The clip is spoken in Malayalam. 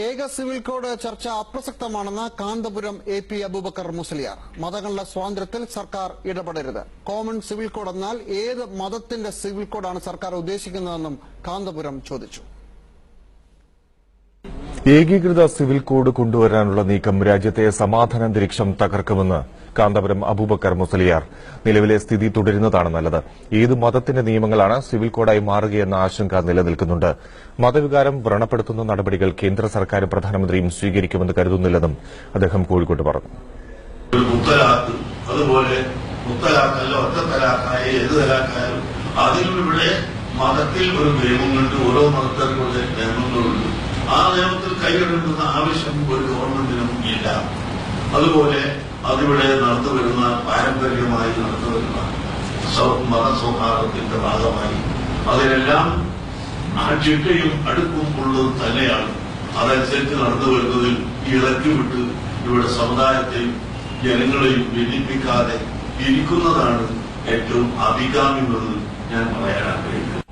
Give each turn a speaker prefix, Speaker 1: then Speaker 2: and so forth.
Speaker 1: ഏക സിവിൽ കോഡ് ചർച്ച അപ്രസക്തമാണെന്ന് കാന്തപുരം AP അബൂബക്കർ മുസ്ലിയാർ. മതങ്ങളുടെ സ്വാതന്ത്ര്യത്തിൽ സർക്കാർ ഇടപെടരുത്. കോമൺ സിവിൽ കോഡ് എന്നാൽ ഏത് മതത്തിന്റെ സിവിൽ കോഡാണ് സർക്കാർ ഉദ്ദേശിക്കുന്നതെന്നും കാന്തപുരം ചോദിച്ചു.
Speaker 2: ഏകീകൃത സിവിൽ കോഡ് കൊണ്ടുവരാനുള്ള നീക്കം രാജ്യത്തെ സമാധാനാന്തരീക്ഷം തകർക്കുമെന്ന് കാന്തപുരം അബൂബക്കർ മുസ്ലിയാർ. നിലവിലെ സ്ഥിതി തുടരുന്നതാണ് നല്ലത്. ഏത് മതത്തിന്റെ നിയമങ്ങളാണ് സിവിൽ കോഡായി മാറുകയെന്ന ആശങ്ക നിലനിൽക്കുന്നുണ്ട്. മതവികാരം വ്രണപ്പെടുത്തുന്ന നടപടികൾ കേന്ദ്ര സർക്കാരും പ്രധാനമന്ത്രിയും സ്വീകരിക്കുമെന്ന് കരുതുന്നില്ലെന്നും അദ്ദേഹം കോഴിക്കോട്ട് പറഞ്ഞു.
Speaker 3: അതുപോലെ മുത്തലാഖല്ല ഒറ്റത്തലാഖായ ഏത് തലാഖായാലും അതിലൂടെ മതത്തിൽ ഒരു നിയമങ്ങളുണ്ട്. ഓരോ മതത്തിലുള്ള നിയമങ്ങളുണ്ട്. ആ നിയമത്തിൽ കൈകടക്കുന്ന ആവശ്യം ഒരു ഗവൺമെന്റിനും ഇല്ല. അതുപോലെ അതിവിടെ നടന്നുവരുന്ന പാരമ്പര്യമായി നടന്നുവരുന്ന മതസൗഹാർദ്ദത്തിന്റെ ഭാഗമായി അതിനെല്ലാം ആ ചിട്ടയും അടുപ്പും ഉള്ളത് തന്നെയാണ്. അതനുസരിച്ച് നടന്നുവരുന്നതിൽ ഇളക്കിവിട്ട് ഇവിടെ സമുദായത്തെയും ജനങ്ങളെയും ഭിന്നിപ്പിക്കാതെ ഇരിക്കുന്നതാണ് ഏറ്റവും അഭികാമ്യമെന്ന് ഞാൻ പറയാൻ ആഗ്രഹിക്കുന്നത്.